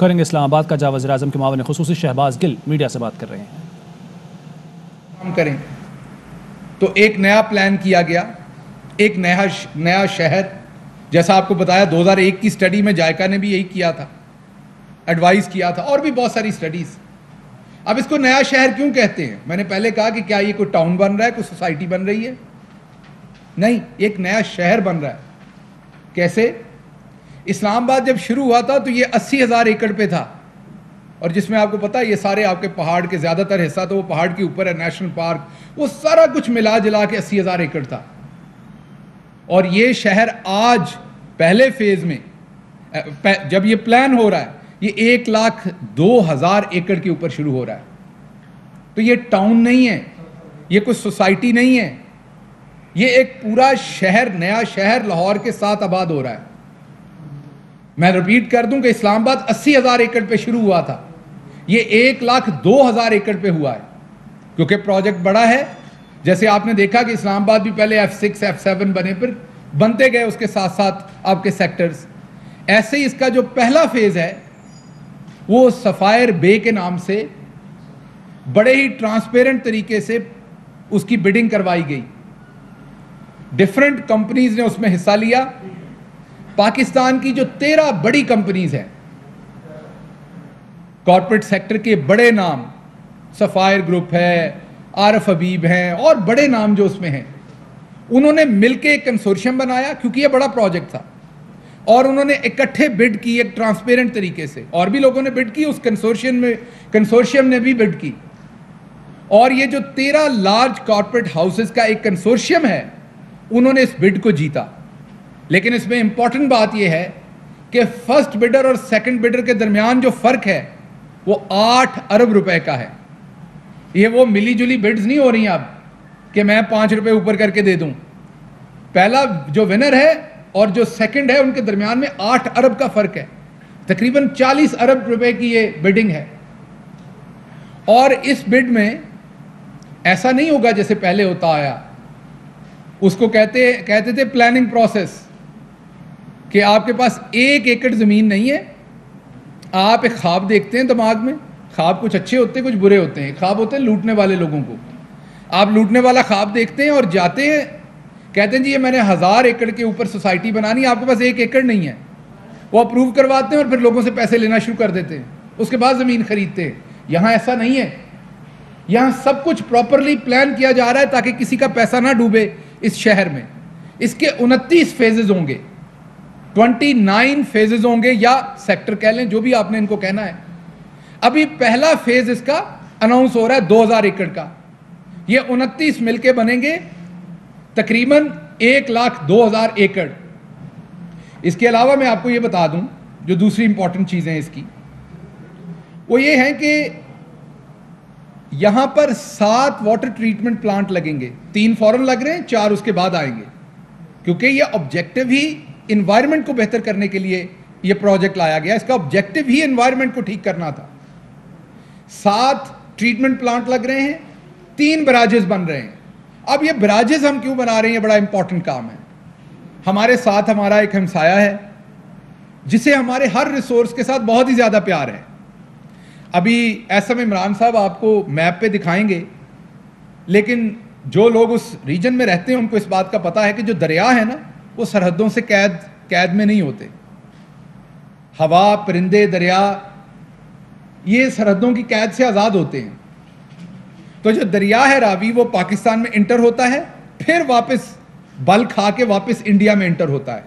کریں گے اسلام آباد کا جہاں وزیر اعظم کے معاون خصوصی شہباز گل میڈیا سے بات کر رہے ہیں. کام کریں تو ایک نیا پلان کیا گیا, ایک نیا شہر, جیسا آپ کو بتایا 2001 کی سٹڈی میں جائکا نے بھی یہی کیا تھا, ایڈوائز کیا تھا, اور بھی بہت ساری سٹڈیز. اب اس کو نیا شہر کیوں کہتے ہیں؟ میں نے پہلے کہا کہ کیا یہ کوئی ٹاؤن بن رہا ہے, کوئی سوسائٹی بن رہی ہے؟ نہیں, ایک نیا شہر بن رہا ہے. کیسے؟ اسلام آباد جب شروع ہوا تھا تو یہ 80,000 ایکڑ پہ تھا, اور جس میں آپ کو پتا یہ سارے آپ کے پہاڑ کے زیادہ تر حصہ تو وہ پہاڑ کے اوپر ہے, نیشنل پارک, وہ سارا کچھ ملا جلا کے 80,000 ایکڑ تھا. اور یہ شہر آج پہلے فیز میں جب یہ پلان ہو رہا ہے یہ 1,02,000 ایکڑ کے اوپر شروع ہو رہا ہے. تو یہ ٹاؤن نہیں ہے, یہ کوئی سوسائٹی نہیں ہے, یہ ایک پورا شہر, نیا شہر لاہور کے ساتھ آباد ہو رہا ہے. میں ریپیٹ کر دوں کہ اسلام آباد 80,000 ایکڑ پہ شروع ہوا تھا, یہ 1,02,000 ایکڑ پہ ہوا ہے, کیونکہ پروجیکٹ بڑا ہے. جیسے آپ نے دیکھا کہ اسلام آباد بھی پہلے F6 F7 بنے, پھر بنتے گئے اس کے ساتھ ساتھ آپ کے سیکٹرز. ایسے ہی اس کا جو پہلا فیز ہے وہ سفائر بے کے نام سے بڑے ہی ٹرانسپیرنٹ طریقے سے اس کی بڈنگ کروائی گئی. ڈیفرنٹ کمپنیز نے اس میں حصہ لیا. پاکستان کی جو 13 بڑی کمپنیز ہیں کارپوریٹ سیکٹر کے بڑے نام, سفائر گروپ ہے, عارف حبیب ہیں, اور بڑے نام جو اس میں ہیں, انہوں نے مل کے ایک کنسورشیم بنایا, کیونکہ یہ بڑا پروجیکٹ تھا, اور انہوں نے اکٹھے بڈ کی ایک ٹرانسپیرنٹ طریقے سے. اور بھی لوگوں نے بڈ کی, اس کنسورشیم نے بھی بڈ کی, اور یہ جو 13 لارج کارپوریٹ ہاؤسز کا ایک کنسورشیم ہے انہوں نے اس بڈ کو جیتا. لیکن اس میں امپورٹنٹ بات یہ ہے کہ فرسٹ بڈر اور سیکنڈ بڈر کے درمیان جو فرق ہے وہ 8 ارب روپے کا ہے. یہ وہ ملی جلی بڈز نہیں ہو رہی ہیں اب کہ میں 5 روپے اوپر کر کے دے دوں. پہلا جو ونر ہے اور جو سیکنڈ ہے ان کے درمیان میں 8 ارب کا فرق ہے, تقریباً 40 ارب روپے کی یہ بڈنگ ہے. اور اس بڈ میں ایسا نہیں ہوگا جیسے پہلے ہوتا آیا, اس کو کہتے تھے پلاننگ پروسیس, کہ آپ کے پاس 1 ایکڑ زمین نہیں ہے, آپ ایک خواب دیکھتے ہیں دماغ میں. خواب کچھ اچھے ہوتے ہیں, کچھ برے ہوتے ہیں. خواب ہوتے ہیں لوٹنے والے لوگوں کو. آپ لوٹنے والا خواب دیکھتے ہیں اور جاتے ہیں, کہتے ہیں جی یہ میں نے 1000 ایکڑ کے اوپر سوسائٹی بنانی ہے, آپ کے پاس 1 ایکڑ نہیں ہے. وہ اپروو کرواتے ہیں اور پھر لوگوں سے پیسے لینا شروع کر دیتے ہیں, اس کے بعد زمین خریدتے ہیں. یہاں ایسا نہیں ہے, یہاں سب کچھ پراپرلی پلان کیا جا رہا ہے تاکہ کسی کا پیسہ نہ ڈوبے اس شہر میں. اس کے 29 فیزز ہوں گے, 29 فیزز ہوں گے, یا سیکٹر کہہ لیں, جو بھی آپ نے ان کو کہنا ہے. ابھی پہلا فیز اس کا اناؤنس ہو رہا ہے 2000 ایکڑ کا. یہ 29 مل کے بنیں گے تقریباً 1,02,000 ایکڑ. اس کے علاوہ میں آپ کو یہ بتا دوں جو دوسری امپورٹنٹ چیزیں اس کی, وہ یہ ہیں کہ یہاں پر 7 واٹر ٹریٹمنٹ پلانٹ لگیں گے. 3 فوراً لگ رہے ہیں, 4 اس کے بعد آئیں گے, کیونکہ یہ آبجیکٹو ہی انوائرمنٹ کو بہتر کرنے کے لیے یہ پروجیکٹ لایا گیا. اس کا آبجیکٹو ہی انوائرمنٹ کو ٹھیک کرنا تھا. 7 ٹریٹمنٹ پلانٹ لگ رہے ہیں, 3 براجز بن رہے ہیں. اب یہ براجز ہم کیوں بنا رہے ہیں, یہ بڑا امپورٹنٹ کام ہے. ہمارے ساتھ ہمارا ایک ہمسایہ ہے جسے ہمارے ہر ریسورس کے ساتھ بہت ہی زیادہ پیار ہے. ابھی ایس ایم عمران صاحب آپ کو میپ پہ دکھائیں گے, لیکن جو لوگ اس ریجن میں رہتے ہیں ان کو اس بات کا پتہ ہے کہ جو دریا ہے نا وہ سرحدوں سے قید میں نہیں ہوتے. ہوا, پرندے, دریا یہ سرحدوں کی قید سے آزاد ہوتے ہیں. تو جو دریا ہے راوی وہ پاکستان میں انٹر ہوتا ہے, پھر واپس بل کھا کے واپس انڈیا میں انٹر ہوتا ہے,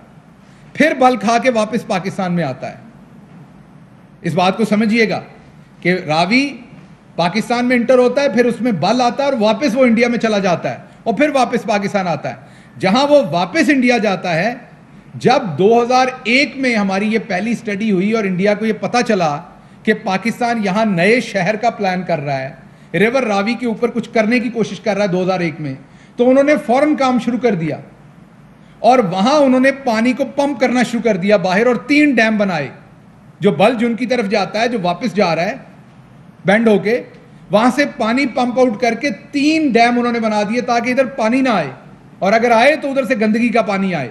پھر بل کھا کے واپس پاکستان میں آتا ہے. اس بات کو سمجھیے گا کہ راوی پاکستان میں انٹر ہوتا ہے, پھر اس میں بل آتا ہے اور واپس وہ انڈیا میں چلا جاتا ہے, اور پھر واپس پاکستان آتا ہے. جہاں وہ واپس انڈیا جاتا ہے, جب 2001 میں ہماری یہ پہلی سٹڈی ہوئی اور انڈیا کو یہ پتہ چلا کہ پاکستان یہاں نئے شہر کا پلان کر رہا ہے, ریور راوی کے اوپر کچھ کرنے کی کوشش کر رہا ہے 2001 میں, تو انہوں نے فوراً کام شروع کر دیا, اور وہاں انہوں نے پانی کو پمپ کرنا شروع کر دیا باہر, اور 3 ڈیم بنائے. جو بلج ان کی طرف جاتا ہے, جو واپس جا رہا ہے بینڈ ہو کے, وہاں سے پانی پمپ آؤٹ کر کے 3 ڈیم انہوں نے بنا دیے تاکہ ادھر پانی نہ آئے, اور اگر آئے تو ادھر سے گندگی کا پانی آئے.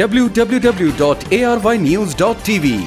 www.arYnews.tv।